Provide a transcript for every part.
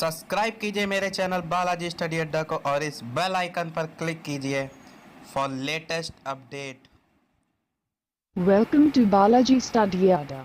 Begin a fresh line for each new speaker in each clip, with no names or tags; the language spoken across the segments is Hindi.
सब्सक्राइब कीजिए मेरे चैनल बालाजी स्टडी अड्डा को और इस बेल आइकन पर क्लिक कीजिए for latest update.
Welcome to Balaji Study Adda.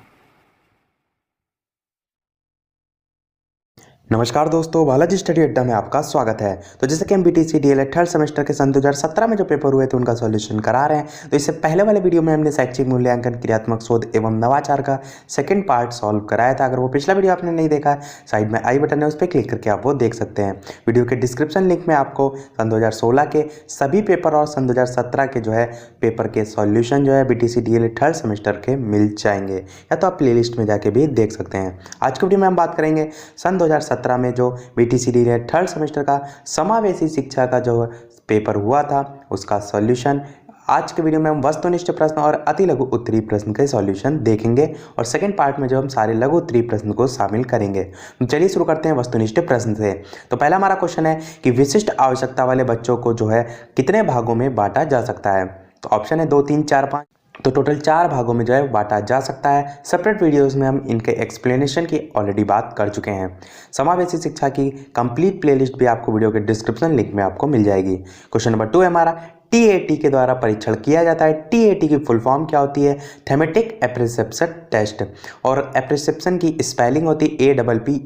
नमस्कार दोस्तों, बालाजी स्टडी अड्डा में आपका स्वागत है। तो जैसे कि हम बीटीसी डीएलएड थर्ड सेमेस्टर के सन 2017 में जो पेपर हुए थे उनका सॉल्यूशन करा रहे हैं। तो इससे पहले वाले वीडियो में हमने शैक्षिक मूल्यांकन, क्रियात्मक शोध एवं नवाचार का सेकंड पार्ट सॉल्व कराया था। अगर वो पिछला वीडियो आपने नहीं देखा है, साइड में आई बटन है, उस पर क्लिक करके आप वो देख सकते हैं। वीडियो के डिस्क्रिप्शन लिंक में आपको सन 2016 के सभी पेपर और सन 2017 के जो है पेपर के सॉल्यूशन जो है बीटीसी डीएलएड थर्ड सेमेस्टर के मिल जाएंगे, या तो आप प्लेलिस्ट में जाके भी देख सकते हैं। आज की वीडियो में हम बात करेंगे सन 2017 में जो बीटीसी डीएलएड थर्ड सेमेस्टर का समावेशी शिक्षा का जो पेपर हुआ था उसका सॉल्यूशन। आज के वीडियो में हम वस्तुनिष्ठ प्रश्न और अति लघु उत्तरीय प्रश्न के सॉल्यूशन देखेंगे और सेकंड पार्ट में जो हम सारे लघु उत्तरीय प्रश्न को शामिल करेंगे। तो चलिए शुरू करते हैं वस्तुनिष्ठ प्रश्न से। तो पहला हमारा क्वेश्चन है कि विशिष्ट आवश्यकता वाले बच्चों को जो है कितने भागों में बांटा जा सकता है। तो ऑप्शन है 2, 3, 4, 5। तो टोटल 4 भागों में जो है बांटा जा सकता है। सेपरेट वीडियोस में हम इनके एक्सप्लेनेशन की ऑलरेडी बात कर चुके हैं। समावेशी शिक्षा की कंप्लीट प्लेलिस्ट भी आपको वीडियो के डिस्क्रिप्शन लिंक में आपको मिल जाएगी। क्वेश्चन नंबर 2 है हमारा, टीएटी के द्वारा परीक्षण किया जाता है। टीएटी की फुल फॉर्म क्या होती है? थेमेटिक एप्रिसिप्शन टेस्ट, और एप्रिसिप्शन की स्पेलिंग होती है APPERCEPTION।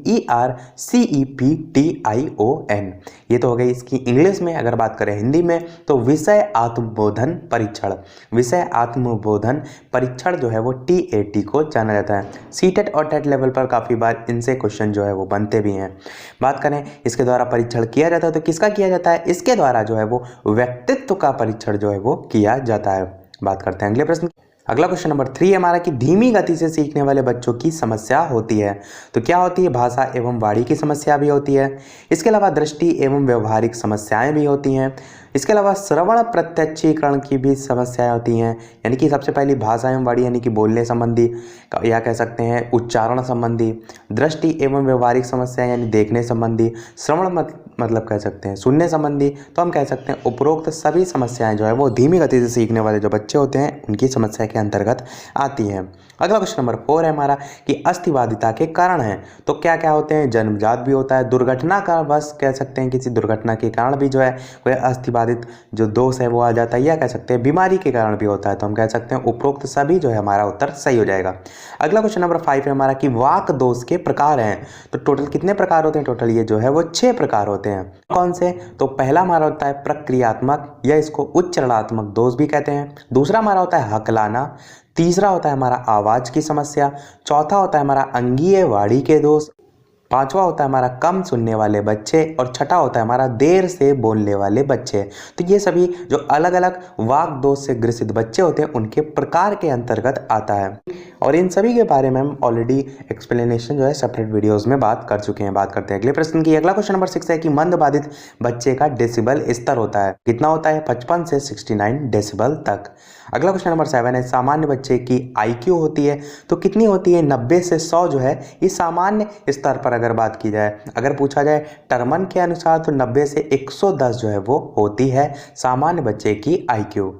ये तो हो गई इसकी इंग्लिश में। अगर बात करें हिंदी में तो विषय आत्मबोधन परीक्षण। विषय आत्मबोधन परीक्षण जो है वो टीएटी को जाना जाता है। सीटेट और टेट लेवल पर काफ़ी बार इनसे क्वेश्चन जो है वो बनते भी हैं। बात करें इसके द्वारा परीक्षण किया जाता है तो किसका किया जाता है? इसके द्वारा जो है वो व्यक्तित्व का परीक्षण जो है वो किया जाता है। बात करते हैं अगले प्रश्न। अगला क्वेश्चन नंबर 3 है हमारा कि धीमी गति से सीखने वाले बच्चों की समस्या होती है। तो क्या होती है? भाषा एवं वाणी की समस्या भी होती है। इसके अलावा दृष्टि एवं व्यवहारिक समस्याएं भी होती हैं। इसके अलावा श्रवण प्रत्यक्षीकरण की भी समस्याएं होती हैं, यानी कि सबसे पहली भाषा एवं वाणी यानी कि बोलने संबंधी, या कह सकते हैं उच्चारण संबंधी। दृष्टि एवं व्यवहारिक समस्याएं यानी देखने संबंधी। श्रवण मतलब कह सकते हैं सुनने संबंधी। तो हम कह सकते हैं उपरोक्त सभी समस्याएं जो है वो धीमी गति से सीखने वाले जो बच्चे होते हैं उनकी समस्या के अंतर्गत आती हैं। अगला क्वेश्चन नंबर 4 है हमारा कि अस्थिबाधिता के कारण हैं। तो क्या क्या होते हैं? जन्मजात भी होता है, दुर्घटना का बस कह सकते हैं किसी दुर्घटना के कारण भी जो है कोई अस्थिबाधित जो दोष है वो आ जाता है, या कह सकते हैं बीमारी के कारण भी होता है। तो हम कह सकते हैं उपरोक्त सभी जो है हमारा उत्तर सही हो जाएगा। अगला क्वेश्चन नंबर 5 है हमारा कि वाक दोष के प्रकार हैं। तो टोटल कितने प्रकार होते हैं? टोटल ये जो है वो 6 प्रकार होते हैं। कौन से? तो पहला हमारा होता है प्रक्रियात्मक, या इसको उच्चारणात्मक दोष भी कहते हैं। दूसरा हमारा होता है हकलाना। तीसरा होता है हमारा आवाज की समस्या। चौथा होता है हमारा अंगीय वाणी के दोष। पांचवा होता है हमारा कम सुनने वाले बच्चे, और छठा होता है हमारा देर से बोलने वाले बच्चे। तो ये सभी जो अलग अलग वाक दोष से ग्रसित बच्चे होते हैं उनके प्रकार के अंतर्गत आता है, और इन सभी के बारे में हम ऑलरेडी एक्सप्लेनेशन जो है सेपरेट वीडियोस में बात कर चुके हैं। बात करते हैं अगले प्रश्न की। अगला क्वेश्चन नंबर 6 है कि मंद बाधित बच्चे का डेसिबल स्तर होता है कितना होता है? 55 से 69 डेसिबल तक। अगला क्वेश्चन नंबर 7 है सामान्य बच्चे की आईक्यू होती है तो कितनी होती है? 90 से 100 जो है ये सामान्य स्तर पर अगर बात की जाए। अगर पूछा जाए टर्मन के अनुसार तो 90 से 110 जो है वो होती है सामान्य बच्चे की आईक्यू।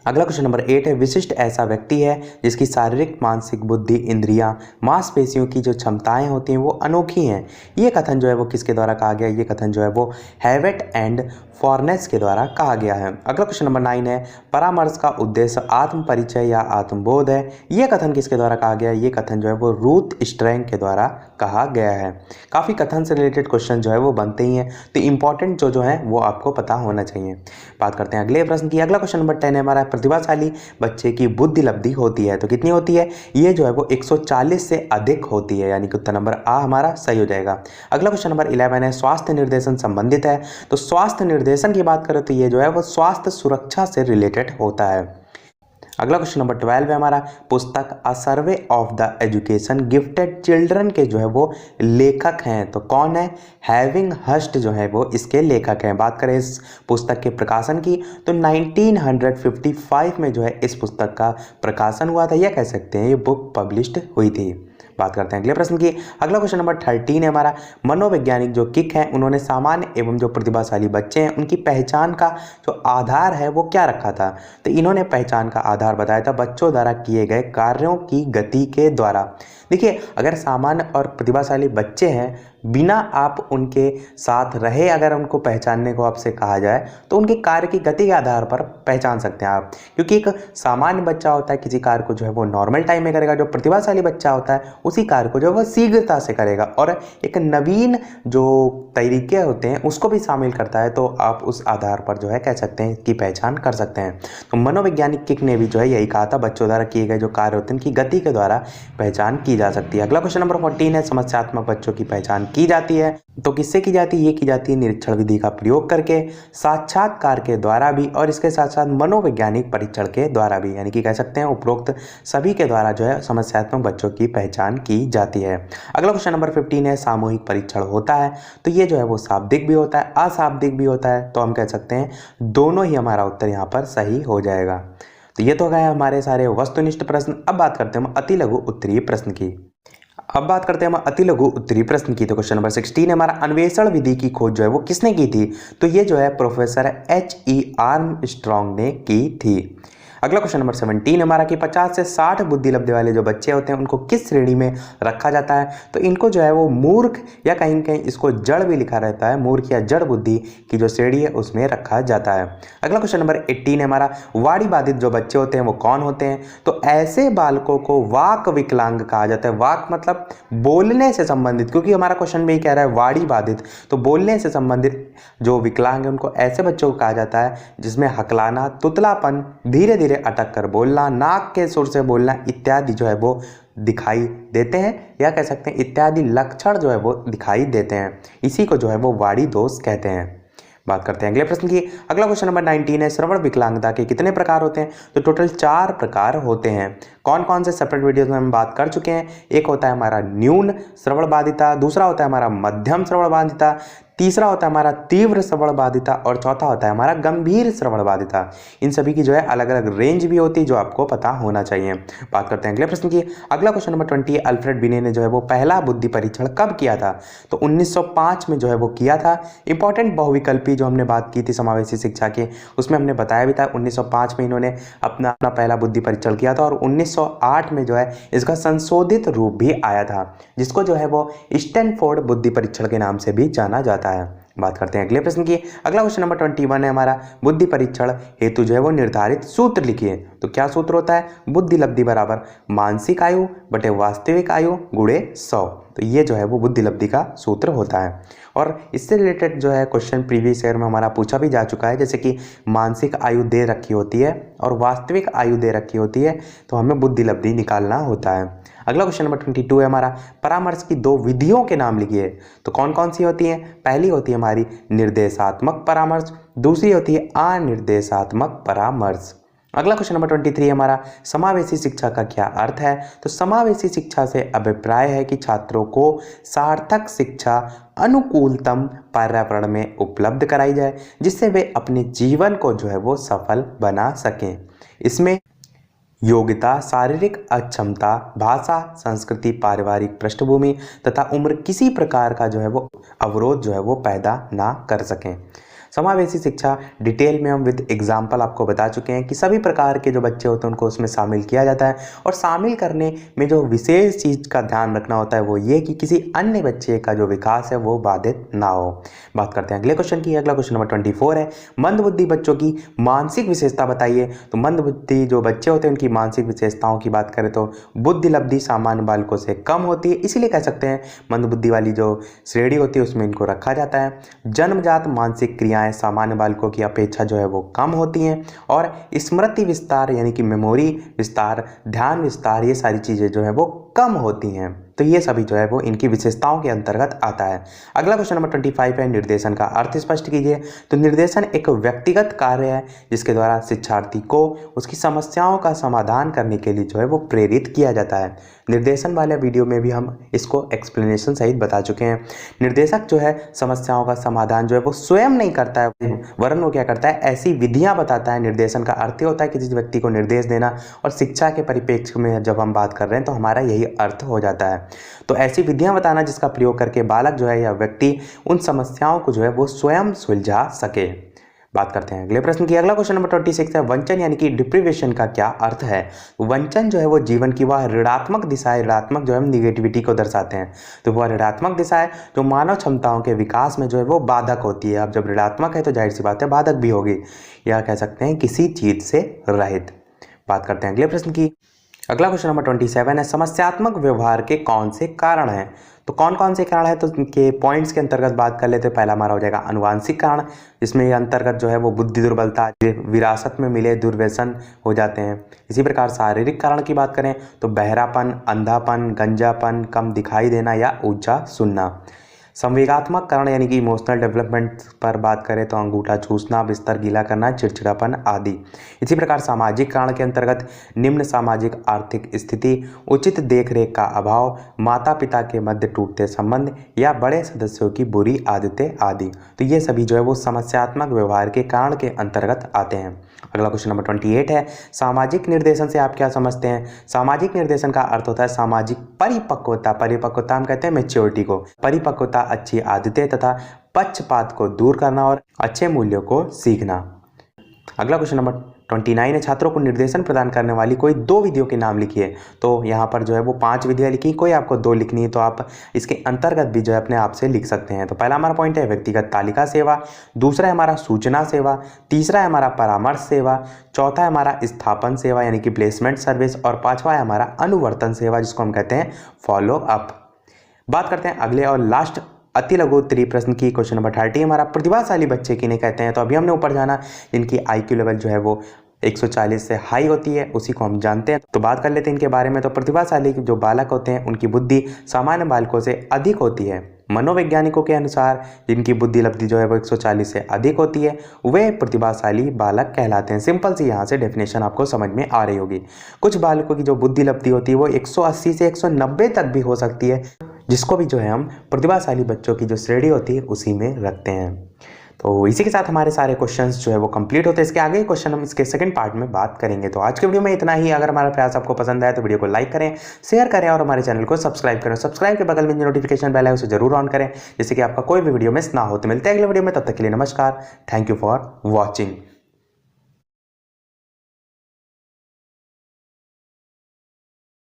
अगला क्वेश्चन नंबर 8 है विशिष्ट ऐसा व्यक्ति है जिसकी शारीरिक, मानसिक, बुद्धि, इंद्रियां, मांसपेशियों की जो क्षमताएं होती हैं वो अनोखी हैं। ये कथन जो है वो किसके द्वारा कहा गया? ये कथन जो है वो हैवेट एंड फॉर्नेस के द्वारा कहा गया है। अगला क्वेश्चन नंबर 9 है परामर्श का उद्देश्य आत्म परिचय या आत्मबोध है। ये कथन किसके द्वारा कहा गया? ये कथन जो है वो रूथ स्ट्रैंग के द्वारा कहा गया है। काफ़ी कथन से रिलेटेड क्वेश्चन जो है वो बनते ही हैं, तो इंपॉर्टेंट जो है वो आपको पता होना चाहिए। बात करते हैं अगले प्रश्न की। अगला क्वेश्चन नंबर 10 है हमारा प्रतिभाशाली बच्चे की बुद्धि लब्धि होती है तो कितनी होती है? ये जो है वो 140 से अधिक होती है, यानी कि उत्तर नंबर आ हमारा सही हो जाएगा। अगला क्वेश्चन नंबर 11 है स्वास्थ्य निर्देशन संबंधित है। तो स्वास्थ्य निर्देशन की बात करें तो ये जो है वो स्वास्थ्य सुरक्षा से रिलेटेड होता है। अगला क्वेश्चन नंबर 12 है हमारा पुस्तक a survey of the education gifted children के जो है वो लेखक हैं तो कौन है? हैविंग हस्ट जो है वो इसके लेखक हैं। बात करें इस पुस्तक के प्रकाशन की तो 1955 में जो है इस पुस्तक का प्रकाशन हुआ था, या कह सकते हैं ये बुक पब्लिश्ड हुई थी। बात करते हैं अगले प्रश्न की। अगला क्वेश्चन नंबर 13 है हमारा मनोवैज्ञानिक जो किक है उन्होंने सामान्य एवं जो प्रतिभाशाली बच्चे हैं उनकी पहचान का जो आधार है वो क्या रखा था? तो इन्होंने पहचान का आधार बताया था बच्चों द्वारा किए गए कार्यों की गति के द्वारा। देखिए, अगर सामान्य और प्रतिभाशाली बच्चे हैं, बिना आप उनके साथ रहे अगर उनको पहचानने को आपसे कहा जाए तो उनके कार्य की गति के आधार पर पहचान सकते हैं आप। क्योंकि एक सामान्य बच्चा होता है किसी कार्य को जो है वो नॉर्मल टाइम में करेगा, जो प्रतिभाशाली बच्चा होता है उसी कार्य को जो है वो शीघ्रता से करेगा और एक नवीन जो तरीके होते हैं उसको भी शामिल करता है। तो आप उस आधार पर जो है कह सकते हैं कि पहचान कर सकते हैं। तो मनोवैज्ञानिक किक ने भी जो है यही कहा था, बच्चों द्वारा किए गए जो कार्य होते हैं उनकी गति के द्वारा पहचान की जा सकती है। अगला क्वेश्चन नंबर 14 है, समस्यात्मक बच्चों की पहचान की जाती है। तो किससे की जाती है? ये की जाती है निरीक्षण विधि का प्रयोग करके, साक्षात्कार के द्वारा भी और इसके साथ साथ मनोवैज्ञानिक परीक्षण के द्वारा भी, यानी कि कह सकते हैं उपरोक्त सभी के द्वारा जो है समस्यात्मक बच्चों की पहचान की जाती है। अगला क्वेश्चन नंबर 15 है, सामूहिक परीक्षण होता है। तो ये जो है वो शाब्दिक भी होता है, अशाब्दिक भी होता है। तो हम कह सकते हैं दोनों ही हमारा उत्तर यहाँ पर सही हो जाएगा। तो ये तो गए हमारे सारे वस्तुनिष्ठ प्रश्न। अब बात करते हैं हम अति लघु उत्तरीय प्रश्न की। तो क्वेश्चन नंबर 16 है हमारा, अन्वेषण विधि की खोज जो है वो किसने की थी? तो ये जो है प्रोफेसर H.E. आर्मस्ट्रॉन्ग ने की थी। अगला क्वेश्चन नंबर 17 हमारा कि 50 से 60 बुद्धि लब्धि वाले जो बच्चे होते हैं उनको किस श्रेणी में रखा जाता है? तो इनको जो है वो मूर्ख या कहीं कहीं इसको जड़ भी लिखा रहता है, मूर्ख या जड़ बुद्धि की जो श्रेणी है उसमें रखा जाता है। अगला क्वेश्चन नंबर 18 है हमारा, वाणी बाधित जो बच्चे होते हैं वो कौन होते हैं? तो ऐसे बालकों को वाक विकलांग कहा जाता है। वाक मतलब बोलने से संबंधित, क्योंकि हमारा क्वेश्चन में ही कह रहा है वाणी बाधित, तो बोलने से संबंधित जो विकलांग है उनको ऐसे बच्चों को कहा जाता है जिसमें हकलाना, तुतलापन, धीरे धीरे अटक कर बोलना, नाक के सुर से बोलना इत्यादि जो है वो दिखाई देते हैं, या कह सकते हैं इत्यादि लक्षण जो है वो दिखाई देते हैं। इसी को जो है वो वाणी दोष कहते हैं। बात करते हैं अगले प्रश्न की। अगला क्वेश्चन नंबर 19 है, श्रवण विकलांगता के कितने प्रकार होते हैं? तो टोटल 4 प्रकार होते हैं। कौन कौन से सेपरेट वीडियोस में हम बात कर चुके हैं। एक होता है हमारा न्यून श्रवण बाधिता, दूसरा होता है हमारा मध्यम श्रवण बाधिता, तीसरा होता है हमारा तीव्र श्रवण बाधिता और चौथा होता है हमारा गंभीर श्रवण बाधिता। इन सभी की जो है अलग अलग रेंज भी होती है जो आपको पता होना चाहिए। बात करते हैं अगले प्रश्न की। अगला क्वेश्चन नंबर 20, अल्फ्रेड बिने ने जो है वो पहला बुद्धि परीक्षण कब किया था? तो 1905 में जो है वो किया था। इंपॉर्टेंट बहुविकल्पी जो हमने बात की थी समावेशी शिक्षा की, उसमें हमने बताया भी था 1905 में इन्होंने अपना पहला बुद्धि परीक्षण किया था और 1908 में जो है इसका संशोधित रूप भी आया था, जिसको जो है वो स्टैनफोर्ड बुद्धि परीक्षण के नाम से भी जाना जाता है। बात करते हैं अगले प्रश्न की। अगला क्वेश्चन नंबर 21 है हमारा, बुद्धि परीक्षण हेतु जो है वो निर्धारित सूत्र लिखिए। तो क्या सूत्र होता है? बुद्धि लब्धि बराबर मानसिक आयु बटे वास्तविक आयु गुणे 100। तो ये जो है वो बुद्धि लब्धि का सूत्र होता है। और इससे रिलेटेड जो है क्वेश्चन प्रीवियस ईयर में हमारा पूछा भी जा चुका है, जैसे कि मानसिक आयु दे रखी होती है और वास्तविक आयु दे रखी होती है, तो हमें बुद्धि लब्धि निकालना होता है। अगला क्वेश्चन नंबर 22 है हमारा, परामर्श की 2 विधियों के नाम लिखिए। तो कौन कौन सी होती हैं? पहली होती है हमारी निर्देशात्मक परामर्श, दूसरी होती है अनिर्देशात्मक परामर्श। अगला क्वेश्चन नंबर 23 है हमारा, समावेशी शिक्षा का क्या अर्थ है? तो समावेशी शिक्षा से अभिप्राय है कि छात्रों को सार्थक शिक्षा अनुकूलतम पर्यावरण में उपलब्ध कराई जाए, जिससे वे अपने जीवन को जो है वो सफल बना सकें। इसमें योग्यता, शारीरिक अक्षमता, भाषा, संस्कृति, पारिवारिक पृष्ठभूमि तथा उम्र किसी प्रकार का जो है वो अवरोध जो है वो पैदा ना कर सकें। समावेशी शिक्षा डिटेल में हम विद एग्जाम्पल आपको बता चुके हैं कि सभी प्रकार के जो बच्चे होते हैं उनको उसमें शामिल किया जाता है, और शामिल करने में जो विशेष चीज़ का ध्यान रखना होता है वो ये कि किसी अन्य बच्चे का जो विकास है वो बाधित ना हो। बात करते हैं अगले क्वेश्चन की। अगला क्वेश्चन नंबर 24 है, मंदबुद्धि बच्चों की मानसिक विशेषता बताइए। तो मंदबुद्धि जो बच्चे होते हैं उनकी मानसिक विशेषताओं की बात करें तो बुद्धि लब्धि सामान्य बालकों से कम होती है, इसीलिए कह सकते हैं मंदबुद्धि वाली जो श्रेणी होती है उसमें इनको रखा जाता है। जन्मजात मानसिक क्रियाएं सामान्य बालकों की अपेक्षा जो है वो कम होती हैं, और स्मृति विस्तार यानी कि मेमोरी विस्तार, ध्यान विस्तार, ये सारी चीज़ें जो है वो कम होती हैं। तो ये सभी जो है वो इनकी विशेषताओं के अंतर्गत आता है। अगला क्वेश्चन नंबर 25 है, निर्देशन का अर्थ स्पष्ट कीजिए। तो निर्देशन एक व्यक्तिगत कार्य है जिसके द्वारा शिक्षार्थी को उसकी समस्याओं का समाधान करने के लिए जो है वो प्रेरित किया जाता है। निर्देशन वाले वीडियो में भी हम इसको एक्सप्लेनेशन सहित बता चुके हैं। निर्देशक जो है समस्याओं का समाधान जो है वो स्वयं नहीं करता है, वरन वो क्या करता है, ऐसी विधियां बताता है। निर्देशन का अर्थ होता है किसी व्यक्ति को निर्देश देना, और शिक्षा के परिप्रेक्ष्य में जब हम बात कर रहे हैं तो हमारा यही अर्थ हो जाता है। तो ऐसी विधियां बताना जिसका प्रयोग करके बालक जो है या व्यक्ति उन समस्याओं को जो है वो स्वयं सुलझा सके। बात करते हैं अगले प्रश्न की। अगला क्वेश्चन नंबर 26 है, वंचन यानी कि डिप्रीवेशन का क्या अर्थ है। वंचन जो है वो जीवन की वह ऋणात्मक दिशा है, ऋणात्मक जो है निगेटिविटी को दर्शाते हैं। तो वह ऋणात्मक दिशा है जो मानव क्षमताओं के विकास में जो है वो बाधक होती है। अब जब ऋणात्मक है तो जाहिर सी बात है बाधक भी होगी, या कह सकते हैं किसी चीज से रहित। बात करते हैं अगले प्रश्न की। अगला क्वेश्चन नंबर 27 है, समस्यात्मक व्यवहार के कौन से कारण हैं। तो कौन कौन से कारण है, तो इनके पॉइंट्स के अंतर्गत बात कर लेते हैं। पहला हमारा हो जाएगा अनुवांशिक कारण, जिसमें ये अंतर्गत जो है वो बुद्धि दुर्बलता, विरासत में मिले दुर्व्यसन हो जाते हैं। इसी प्रकार शारीरिक कारण की बात करें तो बहरापन, अंधापन, गंजापन, कम दिखाई देना या ऊंचा सुनना। संवेगात्मक कारण यानी कि इमोशनल डेवलपमेंट पर बात करें तो अंगूठा चूसना, बिस्तर गीला करना, चिड़चिड़ापन आदि। इसी प्रकार सामाजिक कारण के अंतर्गत निम्न सामाजिक आर्थिक स्थिति, उचित देखरेख का अभाव, माता पिता के मध्य टूटते संबंध या बड़े सदस्यों की बुरी आदतें आदि। तो ये सभी जो है वो समस्यात्मक व्यवहार के कारण के अंतर्गत आते हैं। अगला क्वेश्चन नंबर 28 है, सामाजिक निर्देशन से आप क्या समझते हैं। सामाजिक निर्देशन का अर्थ होता है सामाजिक परिपक्वता। परिपक्वता हम कहते हैं मैच्योरिटी को। परिपक्वता अच्छी आदतें तथा पक्षपात को दूर करना और अच्छे मूल्यों को सीखना। अगला क्वेश्चन नंबर 29 है, छात्रों को निर्देशन प्रदान करने वाली कोई 2 विधियों के नाम लिखिए। तो यहाँ पर जो है वो 5 विधियाँ लिखी, कोई आपको 2 लिखनी है तो आप इसके अंतर्गत भी जो है अपने आप से लिख सकते हैं। तो पहला हमारा पॉइंट है व्यक्तिगत तालिका सेवा, दूसरा है हमारा सूचना सेवा, तीसरा है हमारा परामर्श सेवा, चौथा है हमारा स्थापन सेवा यानी कि प्लेसमेंट सर्विस, और पांचवा है हमारा अनुवर्तन सेवा जिसको हम कहते हैं फॉलो अप। बात करते हैं अगले और लास्ट अति लघु उत्तरीय प्रश्न की। क्वेश्चन नंबर 30 हमारा प्रतिभाशाली बच्चे किन्हें कहते हैं। तो अभी हमने ऊपर जाना जिनकी IQ लेवल जो है वो 140 से हाई होती है उसी को हम जानते हैं। तो बात कर लेते हैं इनके बारे में। तो प्रतिभाशाली जो बालक होते हैं उनकी बुद्धि सामान्य बालकों से अधिक होती है। मनोवैज्ञानिकों के अनुसार जिनकी बुद्धि लब्धि जो है वो 140 से अधिक होती है वे प्रतिभाशाली बालक कहलाते हैं। सिंपल सी यहाँ से डेफिनेशन आपको समझ में आ रही होगी। कुछ बालकों की जो बुद्धि लब्धि होती है वो 180 से 190 तक भी हो सकती है, जिसको भी जो है हम प्रतिभाशाली बच्चों की जो श्रेणी होती है उसी में रखते हैं। तो इसी के साथ हमारे सारे क्वेश्चंस जो है वो कंप्लीट होते हैं। इसके आगे क्वेश्चन हम इसके सेकंड पार्ट में बात करेंगे। तो आज के वीडियो में इतना ही। अगर हमारा प्रयास आपको पसंद आया तो वीडियो को लाइक करें, शेयर करें और हमारे चैनल को सब्सक्राइब करें। सब्सक्राइब के बगल में जो नोटिफिकेशन बेल है उसे जरूर ऑन करें जिससे कि आपका कोई भी वीडियो मिस ना हो। तो मिलते हैं अगले वीडियो में, तब तक के लिए नमस्कार। Thank you for watching.